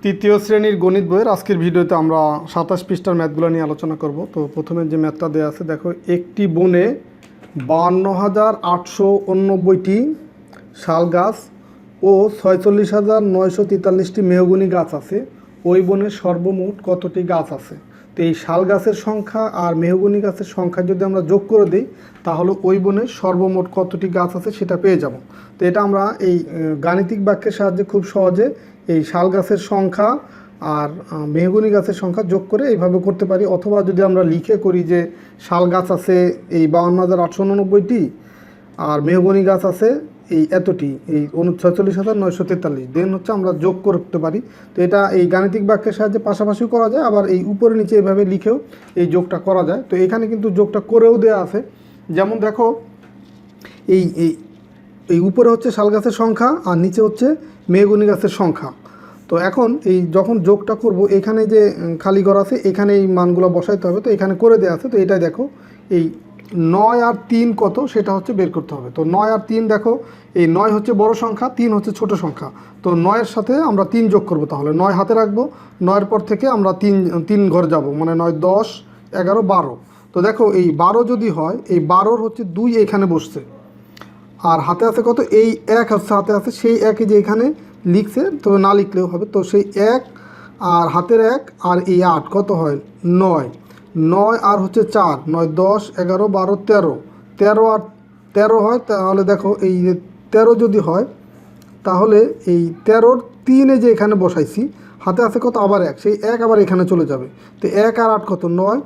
তৃতীয় শ্রেণীর গণিত বইয়ের আজকের ভিডিওতে আমরা ২৭ পৃষ্ঠার ম্যাথগুলো নিয়ে আলোচনা করব। তো প্রথমে যে ম্যাথটা দেওয়া আছে দেখো, একটি বনে ৫২,৮৮৯টি শাল গাছ ও ৪৬,৯৪৩টি মেহগনি গাছ আছে। ওই বনের সর্বমোট কতটি গাছ আছে? তো এই শাল গাছের সংখ্যা আর মেহগনি গাছের সংখ্যা যদি আমরা যোগ করে দিই তাহলে ওই বনের সর্বমোট কতটি গাছ আছে সেটা পেয়ে যাব। তো এটা আমরা এই গাণিতিক বাক্যের সাহায্যে খুব সহজে এই শাল গাছের সংখ্যা আর মেহগনি গাছের সংখ্যা যোগ করে এইভাবে করতে পারি। অথবা যদি আমরা লিখে করি যে শাল গাছ আছে এই ৫২,৮৮৯টি আর মেহগনি গাছ আছে এই এতটি, এই ৪৬,৯৪৩, দেন হচ্ছে আমরা যোগ করতে পারি। তো এটা এই গাণিতিক বাক্যের সাহায্যে পাশাপাশিও করা যায়, আবার এই উপরে নিচে এইভাবে লিখেও এই যোগটা করা যায়। তো এখানে কিন্তু যোগটা করেও দেওয়া আছে। যেমন দেখো, এই এই এই উপরে হচ্ছে শাল গাছের সংখ্যা আর নিচে হচ্ছে মেহগনি গাছের সংখ্যা। তো এখন এই যখন যোগটা করব, এখানে যে খালি ঘর আছে এখানে এই মানগুলো বসাইতে হবে। তো এখানে করে দেওয়া আছে। তো এটাই দেখো, এই ৯ আর ৩ কত সেটা হচ্ছে বের করতে হবে। তো ৯ আর ৩ দেখো, এই ৯ হচ্ছে বড় সংখ্যা, ৩ হচ্ছে ছোট সংখ্যা। তো ৯-এর সাথে আমরা ৩ যোগ করব, তাহলে ৯ হাতে রাখবো, ৯-এর পর থেকে আমরা ৩ ঘর যাব, মানে ৯, ১০, ১১, ১২। তো দেখো এই ১২ যদি হয়, এই ১২-র হচ্ছে ২ এখানে বসছে, আর হাতে আছে কত, এই ১ হচ্ছে হাতে আছে, সেই ১ যে এখানে লিখছে, তবে না লিখলেও হবে। তো সেই ১ আর হাতের ১ আর এই ৮ কত হয়, ৯, ৯ আর হচ্ছে ৪, ৯, ১০, ১১, ১২, ১৩, ১৩ আর ১৩ হয়। তাহলে দেখো এই ১৩ যদি হয় তাহলে এই ১৩-র ৩ যে এখানে বসাইছি, হাতে আছে কত, আবার ১, সেই ১ আবার এখানে চলে যাবে। তো ১ আর ৮ কত, ৯,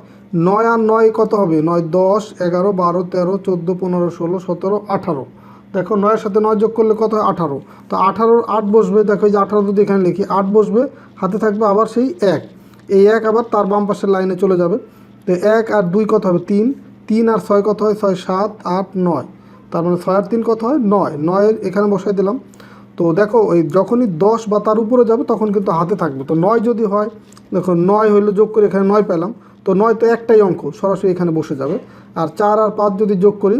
৯ আর ৯ কত হবে, ৯, ১০, ১১, ১২, ১৩, ১৪, ১৫, ১৬, ১৭, ১৮। দেখো ৯-এর সাথে ৯ যোগ করলে কত হয়, ১৮। তো ১৮-র ৮ বসবে, দেখো এই যে ১৮ যদি এখানে লিখি, ৮ বসবে, হাতে থাকবে আবার সেই ১, এই ১ আবার তার বাম পাশের লাইনে চলে যাবে। তো ১ আর ২ কত হবে, ৩, ৩ আর ৬ কত হয়, ৬, ৭, ৮, ৯, তার মানে ৬ আর ৩ কত হয়, ৯, ৯ এখানে বসাই দিলাম। তো দেখো ওই যখনই ১০ বা তার উপরে যাবে তখন কিন্তু হাতে থাকবে। তো 9 যদি হয়, দেখো 9 হইলে যোগ করে এখানে 9 পেলাম। তো 9 তো একটাই অঙ্ক, সরাসরি এখানে বসে যাবে। আর ৪ আর ৫ যদি যোগ করি,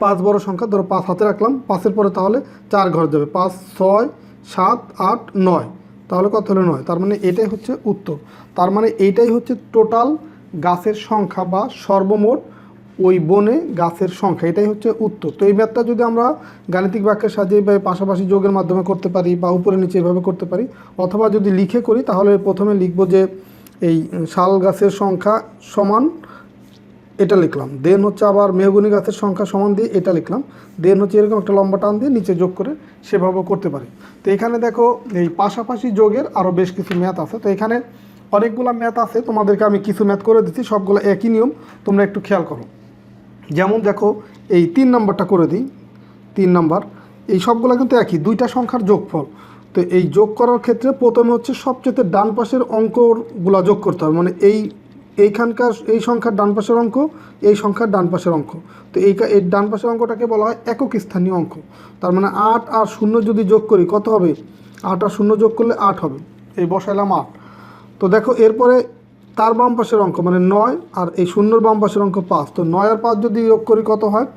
৫ বড় সংখ্যা, ধরো ৫ হাতে রাখলাম, ৫-এর পরে তাহলে ৪ ঘর যাবে, ৫, ৬, ৭, ৮, ৯, তাহলে কত হলো, ৯। তার মানে এটাই হচ্ছে উত্তর। তার মানে এইটাই হচ্ছে টোটাল গাছের সংখ্যা বা সর্বমোট ওই বনে গাছের সংখ্যা, এটাই হচ্ছে উত্তর। তো এই ম্যাথটা যদি আমরা গাণিতিক বাক্যের সাহায্যে বা পাশাপাশি যোগের মাধ্যমে করতে পারি বা উপরে নিচে এভাবে করতে পারি, অথবা যদি লিখে করি তাহলে প্রথমে লিখব যে এই শাল গাছের সংখ্যা সমান, এটা লিখলাম, দেন হচ্ছে আবার মেহগনি গাছের সংখ্যা সমান দিয়ে এটা লিখলাম, দেন হচ্ছে এরকম একটা লম্বা টান দিয়ে নিচে যোগ করে সেভাবেও করতে পারি। তো এখানে দেখো এই পাশাপাশি যোগের আরও বেশ কিছু ম্যাথ আছে। তো এখানে অনেকগুলো ম্যাথ আছে, তোমাদেরকে আমি কিছু ম্যাথ করে দিচ্ছি, সবগুলো একই নিয়ম, তোমরা একটু খেয়াল করো। যেমন দেখো এই ৩ নম্বরটা করে দিই, ৩ নম্বর, এই সবগুলো কিন্তু একই, দুইটা সংখ্যার যোগফল। তো এই যোগ করার ক্ষেত্রে প্রথমে হচ্ছে সবচেয়ে ডান পাশের অঙ্কগুলো যোগ করতে হবে, মানে এইখানকার এই সংখ্যার ডান পাশের অঙ্ক, এই সংখ্যার ডান পাশের অঙ্ক। তো এই ডান পাশের অঙ্কটাকে বলা হয় একক স্থানীয় অঙ্ক। তার মানে ৮ আর ০ যদি যোগ করি কত হবে, ৮ আর ০ যোগ করলে ৮ হবে, এই বসাইলাম ৮। তো দেখো এরপরে তার বাম পাশের অঙ্ক মানে ৯ আর এই ০-র বাম পাশের অঙ্ক ৫। তো ৯ আর ৫ যদি যোগ করি কত হয়,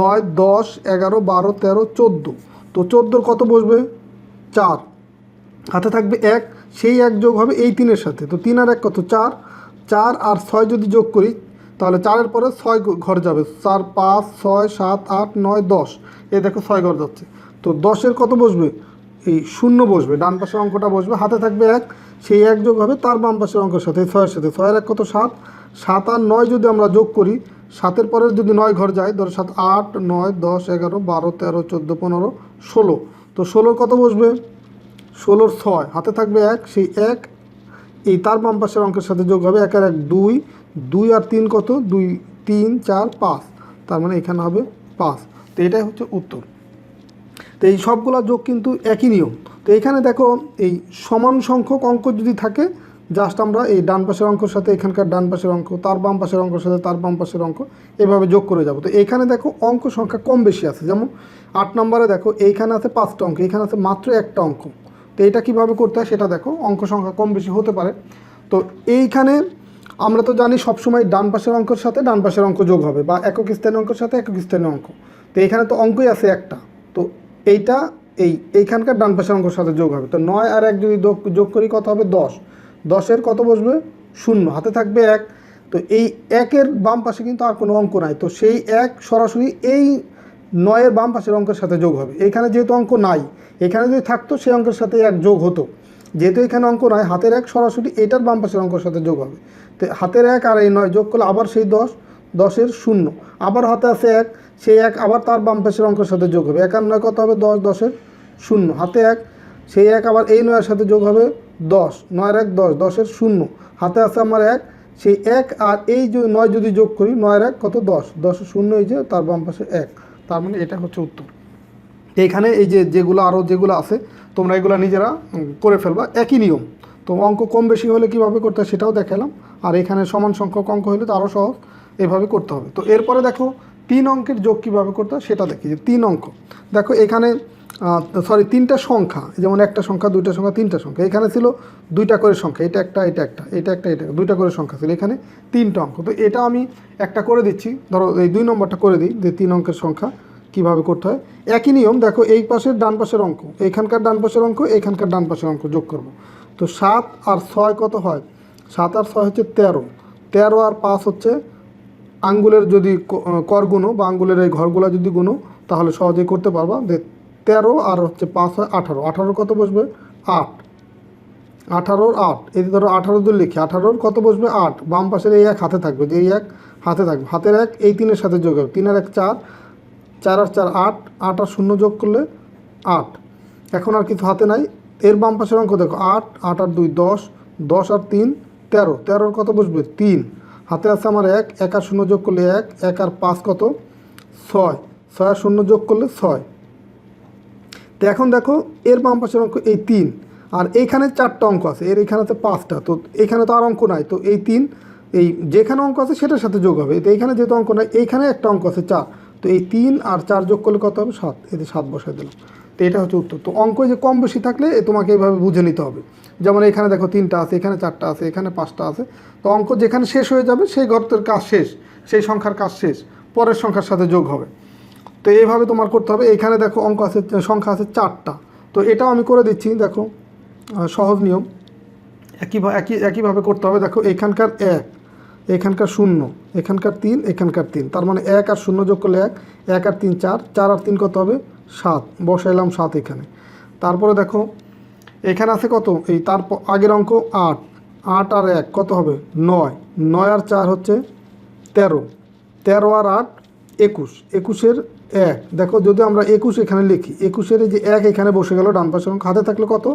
৯, ১০, ১১, ১২, ১৩, ১৪। তো ১৪-র কত বসবে, ৪, হাতে থাকবে ১, সেই ১ যোগ হবে এই ৩-এর সাথে। তো ৩ আর ১ কত, ৪, ৪ আর ৬ যদি যোগ করি তাহলে ৪-এর পরে ৬ ঘর যাবে, ৪, ৫, ৬, ৭, ৮, ৯, ১০, এই দেখো ৬ ঘর যাচ্ছে। তো ১০-এর কত বসবে, এই ০ বসবে, ডান পাশের অঙ্কটা বসবে, হাতে থাকবে ১, সেই ১ যোগ হবে তার বাম পাশের অঙ্কের সাথে, ৬-এর সাথে, ৬-এর ১ কত, ৭, ৭ আর ৯ যদি আমরা যোগ করি, ৭-এর পরে যদি ৯ ঘর যায়, ধরো ৭, ৮, ৯, ১০, ১১, ১২, ১৩, ১৪, ১৫, ১৬। তো ১৬-র কত বসবে, ১৬-র ৬, হাতে থাকবে ১, সেই ১ এই তার বাম পাশের অঙ্কের সাথে যোগ হবে, ১ আর ১ ২, ২ আর ৩ কত, ২, ৩, ৪, ৫, তার মানে এখানে হবে ৫। তো এটাই হচ্ছে উত্তর। তো এই সবগুলা যোগ কিন্তু একই নিয়ম। তো এখানে দেখো এই সমান সংখ্যক অঙ্ক যদি থাকে, জাস্ট আমরা এই ডান পাশের অঙ্কের সাথে এখানকার ডান পাশের অঙ্ক, তার বাম পাশের অঙ্কের সাথে তার বাম পাশের অঙ্ক, এভাবে যোগ করে যাব। তো এখানে দেখো অঙ্ক সংখ্যা কম বেশি আছে, যেমন ৮ নম্বরে দেখো এইখানে আছে 5টা অঙ্ক, এখানে আছে মাত্র একটা অঙ্ক। তো এটা কীভাবে করতে হয় সেটা দেখো, অঙ্ক সংখ্যা কম বেশি হতে পারে। তো এইখানে আমরা তো জানি সবসময় ডান পাশের অঙ্কের সাথে ডান পাশের অঙ্ক যোগ হবে, বা একক স্থানীয় অঙ্কের সাথে একক স্থানীয় অঙ্ক। তো এখানে তো অঙ্কই আছে একটা, তো এইটা এইখানকার ডান পাশের অঙ্কের সাথে যোগ হবে। তো 9 আর 1 যদি যোগ করি কত হবে 10, 10-এর কত বসবে 0, হাতে থাকবে 1। তো এই 1-এর বাম পাশে কিন্তু আর কোনো অঙ্ক নাই, তো সেই 1 সরাসরি এই 9-এর বাম পাশের অঙ্কের সাথে যোগ হবে। এইখানে যেহেতু অঙ্ক নাই, এখানে যদি থাকতো সেই অঙ্কের সাথে 1 যোগ হতো, যেহেতু এখানে অঙ্ক নাই হাতের 1 সরাসরি এটার বাম পাশের অঙ্কের সাথে যোগ হবে। তো হাতের 1 আর এই 9 যোগ করলে আবার সেই 10, 10-এর 0, আবার হাতে আছে 1, সেই 1 আবার তার বাম পাশের অঙ্কের সাথে যোগ হবে। 1 আর 9 কত হবে 10, 10-এর 0, হাতে 1, সেই 1 আবার এই 9-এর সাথে যোগ হবে 10, 9 আর 1 10, 10-এর 0, হাতে আছে আমার 1, সেই 1 আর এই 9 যদি যোগ করি 9 আর 1 কত 10, 10-এর 0 এই যে তার বাম পাশে 1, তার মানে এটা হচ্ছে উত্তর। এইখানে এই যে যেগুলো আরও যেগুলো আছে তোমরা এগুলো নিজেরা করে ফেলবা, একই নিয়ম। তো অঙ্ক কম বেশি হলে কীভাবে করতে হয় সেটাও দেখালাম, আর এখানে সমান সংখ্যক অঙ্ক হলে তো আরও সহজ, এভাবে করতে হবে। তো এরপরে দেখো 3 অঙ্কের যোগ কীভাবে করতে হয় সেটা দেখি। যে 3 অঙ্ক দেখো এখানে তিনটা সংখ্যা, যেমন একটা সংখ্যা, দুইটা সংখ্যা, তিনটা সংখ্যা, এখানে ছিল দুইটা করে সংখ্যা, এটা একটা, এটা একটা, এটা একটা, এটা দুইটা করে সংখ্যা ছিল, এখানে 3টা অঙ্ক। তো এটা আমি একটা করে দিচ্ছি, ধরো এই 2 নম্বরটা করে দিই, যে 3 অঙ্কের সংখ্যা কীভাবে করতে হয়। একই নিয়ম, দেখো এই পাশের ডান পাশের অঙ্ক, এইখানকার ডান পাশের অঙ্ক, এইখানকার ডান পাশের অঙ্ক যোগ করব। তো 7 আর 6 কত হয়, 7 আর 6 হচ্ছে 13, 13 আর 5 হচ্ছে আঙ্গুলের যদি কর গুণো বা আঙ্গুলের এই ঘরগুলো যদি গুণো তাহলে সহজেই করতে পারবা। 13 আর হচ্ছে 5 হয় 18, 18 কত বসবে 8, 18-র 8, এই ধরো 18 যদি লিখি 18-র কত বসবে 8, বাম পাশের এই 1 হাতে থাকবে, যে এই 1 হাতে থাকবে, হাতের 1 এই 3-এর সাথে যোগ হবে, 3 আর 1 4, 4 আর 4 8, 8 আর 0 যোগ করলে 8, এখন আর কিছু হাতে নাই। এর বাম পাশের অঙ্ক দেখো 8, 8 আর 2 10, 10 আর 3 13, 13-র কত বসবে 3, হাতে আছে আমার 1, 1 আর 0 যোগ করলে 1, 1 আর 5 কত 6, 6 আর 0 যোগ করলে 6। তো এখন দেখো এর বাম পাশের অঙ্ক এই 3, আর এইখানে 4টা অঙ্ক আছে, এর এখানে আছে 5টা, তো এখানে তো আর অঙ্ক নাই, তো এই 3 এই যেখানে অঙ্ক আছে সেটার সাথে যোগ হবে। তো এইখানে যেহেতু অঙ্ক নাই, এইখানে একটা অঙ্ক আছে 4, তো এই 3 আর 4 যোগ করলে কত হবে 7, এতে 7 বসাই দিলাম। তো এটা হচ্ছে উত্তর। তো অঙ্ক যে কম বেশি থাকলে তোমাকে এইভাবে বুঝে নিতে হবে। যেমন এখানে দেখো 3টা আছে, এখানে 4টা আছে, এখানে 5টা আছে, তো অঙ্ক যেখানে শেষ হয়ে যাবে সেই গর্তের কাজ শেষ, সেই সংখ্যার কাজ শেষ, পরের সংখ্যার সাথে যোগ হবে। তো এইভাবে তোমার করতে হবে। এখানে দেখো অঙ্ক আছে, সংখ্যা আছে 4টা, তো এটাও আমি করে দিচ্ছি, দেখো সহজ নিয়ম, একইভাবে করতে হবে। দেখো এখানকার 1, এখানকার 0, এখানকার 3, এখানকার 3, তার মানে 1 আর 0 যোগ করলে 1, 1 আর 3 4, 4 আর 3 কত হবে 7, বসাইলাম 7 এখানে। তারপরে দেখো এখানে আছে কত, এই তারপর আগের অঙ্ক 8, 8 আর 1 কত হবে 9, 9 আর 4 হচ্ছে 13, 13 আর 8 21, 21-এর 1, দেখো যদি আমরা 21 এখানে লিখি, 21-এর এই যে 1 এখানে বসে গেল ডান পাশের অঙ্ক, হাতে থাকলে কত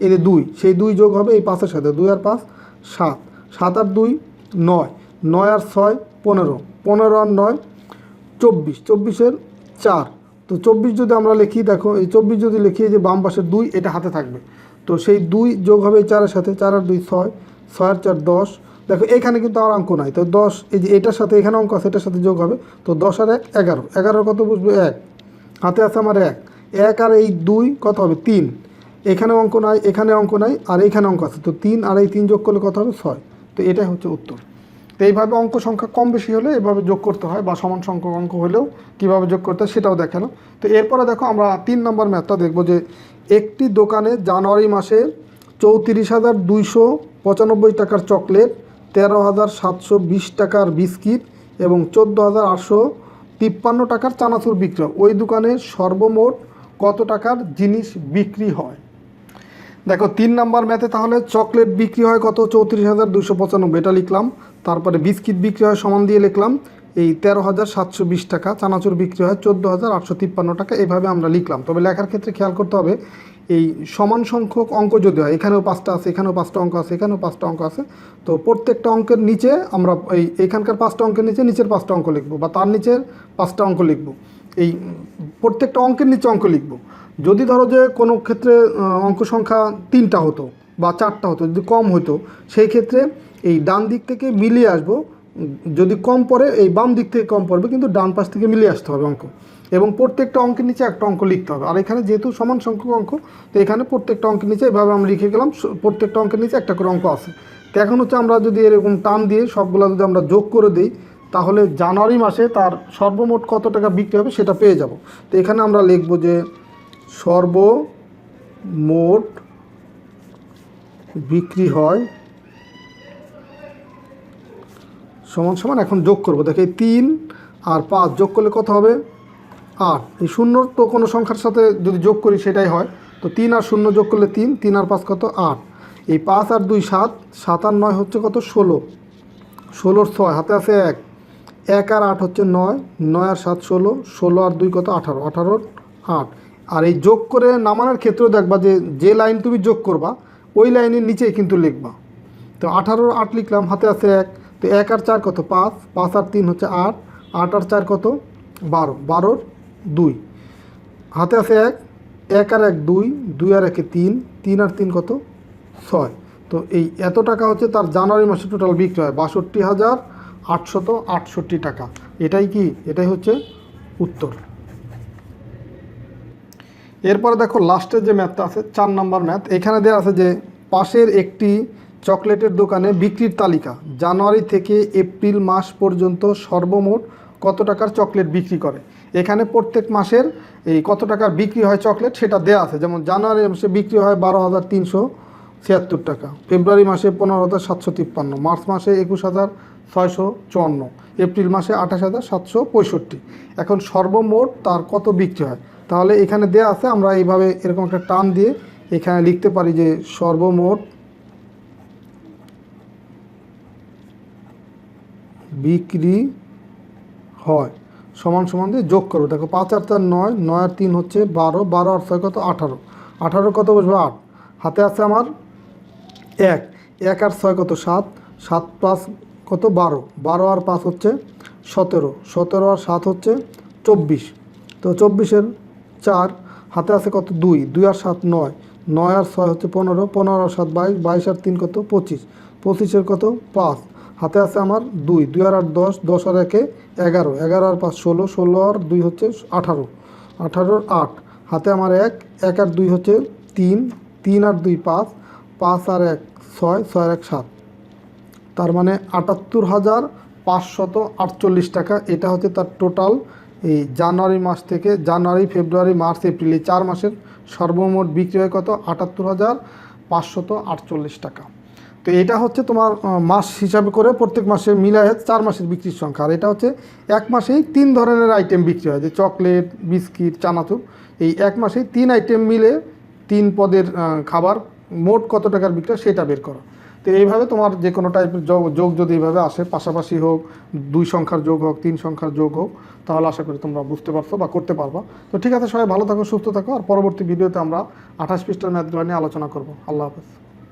এই যে 2, সেই 2 যোগ হবে এই 5-এর সাথে, 2 আর 5 7, 7 আর 2 9, 9 আর 6 15, 15 আর 9 24, 24-এর 4, তো 24 যদি আমরা লিখি, দেখো এই 24 যদি লিখি যে বাম পাশের 2 এটা হাতে থাকবে, তো সেই 2 যোগ হবে এই 4-এর সাথে, 4 আর 2 6, 6 আর 4 10, দেখো এখানে কিন্তু আর অঙ্ক নাই, তো 10 এই যে এটার সাথে এখানে অঙ্ক আছে, এটার সাথে যোগ হবে, তো 10 আর 1 11, 11 কত বুঝবে 1, হাতে আছে আমার 1, 1 আর এই 2 কত হবে 3, এখানে অঙ্ক নাই, এখানে অঙ্ক নাই, আর এইখানে অঙ্ক আছে, তো 3 আর এই 3 যোগ করলে কত হবে 6। তো এটাই হচ্ছে উত্তর। তো এইভাবে অঙ্ক সংখ্যা কম বেশি হলে এভাবে যোগ করতে হয়, বা সমান সংখ্যক অঙ্ক হলেও কীভাবে যোগ করতে হয় সেটাও দেখালাম। তো এরপরে দেখো আমরা 3 নম্বর ম্যাথটা দেখব, যে একটি দোকানে জানুয়ারি মাসে 34,295 টাকার চকলেট, 13,720 টাকার বিস্কিট এবং 14,853 টাকার চানাচুর বিক্রি হয়। ওই দোকানে সর্বমোট কত টাকার জিনিস বিক্রি হয়? দেখো 3 নাম্বার ম্যাথে তাহলে চকলেট বিক্রি হয় কত 34,295, এটা লিখলাম। তারপরে বিস্কিট বিক্রি হয় সমান দিয়ে লিখলাম এই 13,720 টাকা, চানাচুর বিক্রি হয় 14,853 টাকা, এভাবে আমরা লিখলাম। তবে লেখার ক্ষেত্রে খেয়াল করতে হবে এই সমান সংখ্যক অঙ্ক যদি হয়, এখানেও 5টা আছে, এখানেও 5টা অঙ্ক আছে, এখানেও 5টা অঙ্ক আছে, তো প্রত্যেকটা অঙ্কের নিচে আমরা এইখানকার 5টা অঙ্কের নিচে নিচের 5টা অঙ্ক লিখবো, বা তার নিচের 5টা অঙ্ক লিখবো, এই প্রত্যেকটা অঙ্কের নিচে অঙ্ক লিখবো। যদি ধরো যে কোনো ক্ষেত্রে অঙ্ক সংখ্যা 3টা হতো বা 4টা হতো, যদি কম হতো সেই ক্ষেত্রে এই ডান দিক থেকে মিলিয়ে আসবো, যদি কম পড়ে এই বাম দিক থেকে কম পড়বে, কিন্তু ডান পাশ থেকে মিলিয়ে আসতে হবে অঙ্ক, এবং প্রত্যেকটা অঙ্কের নিচে একটা অঙ্ক লিখতে হবে। আর এখানে যেহেতু সমান সংখ্যক অঙ্ক, তো এখানে প্রত্যেকটা অঙ্কের নিচে এভাবে আমরা লিখে গেলাম, প্রত্যেকটা অঙ্কের নিচে একটা করে অঙ্ক আছে। তো এখন হচ্ছে আমরা যদি এরকম টান দিয়ে সবগুলো যদি আমরা যোগ করে দিই, তাহলে জানুয়ারি মাসে তার সর্বমোট কত টাকা বিক্রি হবে সেটা পেয়ে যাব। তো এখানে আমরা লিখব যে সর্বমোট বিক্রি হয় সমান সমান, এখন যোগ করবো, দেখো এই 3 আর 5 যোগ করলে কত হবে 8। এই শূন্যর তো কোনো সংখ্যার সাথে যদি যোগ করি সেটাই হয়, তো 3 আর 0 যোগ করলে 3, 3 আর 5 কত 8। এই 5 আর 2 7, 7 আর 9 হচ্ছে কত 16, 16 6 হাতে আছে 1, 1 আর 8 হচ্ছে 9, 9 আর 7 16, 16 আর 2 কত 18, 18 8। আর এই যোগ করে নামানোর ক্ষেত্রেও দেখবা যে লাইন তুমি যোগ করবা ওই লাইনের নিচেই কিন্তু লিখবা। তো 18 আর 8 লিখলাম, হাতে আছে 1, তো 1 আর 4 কত 5, 5 আর 3 হচ্ছে 8, 8 আর 4 কত 12, 12 2 হাতে আছে 1, 1 আর 1 2, 2 আর 1 3, 3 আর 3 কত 6। তো এই এত টাকা হচ্ছে তার জানুয়ারি মাসে টোটাল বিক্রি হয় 62,868 টাকা। এটাই কি, এটাই হচ্ছে উত্তর। এরপরে দেখো লাস্টের যে ম্যাথটা আছে 4 নম্বর ম্যাথ, এখানে দেওয়া আছে যে পাশের একটি চকলেটের দোকানে বিক্রির তালিকা জানুয়ারি থেকে এপ্রিল মাস পর্যন্ত সর্বমোট কত টাকার চকলেট বিক্রি করে। এখানে প্রত্যেক মাসের এই কত টাকার বিক্রি হয় চকলেট সেটা দেওয়া আছে, যেমন জানুয়ারি মাসে বিক্রি হয় 12,376 টাকা, ফেব্রুয়ারি মাসে 15,753, মার্চ মাসে 21,654, এপ্রিল মাসে 28,765। এখন সর্বমোট তার কত বিক্রি হয়, তাহলে এখানে দেয়া আছে, আমরা এইভাবে এরকম একটা টান দিয়ে এখানে লিখতে পারি যে সর্বমোট বিক্রি হয় সমান সমান দিয়ে যোগ করবো। দেখো 5 আর 4 9, 9 আর 3 হচ্ছে 12, 12 আর 6 কত 18, 18 কত বসবে 8, হাতে আছে আমার 1, 1 আর 6 কত 7, 7 5 কত 12, 12 আর 5 হচ্ছে 17, 17 আর 7 হচ্ছে 24, তো 24-এর 4, হাতে আছে কত 2, 2 আর 7 9, 9 আর 6 হচ্ছে 15, 15 আর 7 22, 22 আর 3 কত 25, 25-এর কত 5, হাতে আছে আমার 2, 2 আর 8 10, 10 আর 1 11, 11 আর 5 16, 16 আর 2 হচ্ছে 18, 18 আর 8, হাতে আমার 1, 1 আর 2 হচ্ছে 3, 3 আর 2 5, 5 আর 1 6, 6 আর 1 7, তার মানে 78,548 টাকা। এটা হচ্ছে তার টোটাল এই জানুয়ারি মাস থেকে, জানুয়ারি ফেব্রুয়ারি মার্চ এপ্রিল এই 4 মাসের সর্বমোট বিক্রি হয় কত 78,548 টাকা। তো এটা হচ্ছে তোমার মাস হিসাবে করে প্রত্যেক মাসে মিলায় 4 মাসের বিক্রির সংখ্যা। আর এটা হচ্ছে এক মাসেই 3 ধরনের আইটেম বিক্রি হয়, যে চকলেট, বিস্কিট, চানাচুর, এই এক মাসেই 3 আইটেম মিলে 3 পদের খাবার মোট কত টাকার বিক্রি হয় সেটা বের করো। তো এইভাবে তোমার যে কোনো টাইপের যোগ যদি এইভাবে আসে, পাশাপাশি হোক, 2 সংখ্যার যোগ হোক, 3 সংখ্যার যোগ হোগ, তাহলে আশা করি তোমরা বুঝতে পারছো বা করতে পারবা। তো ঠিক আছে, সবাই ভালো থাকো, সুস্থ থাকো, আর পরবর্তী ভিডিওতে আমরা 28 পৃষ্ঠার ম্যাথগুলো নিয়ে আলোচনা করবো। আল্লাহ হাফেজ।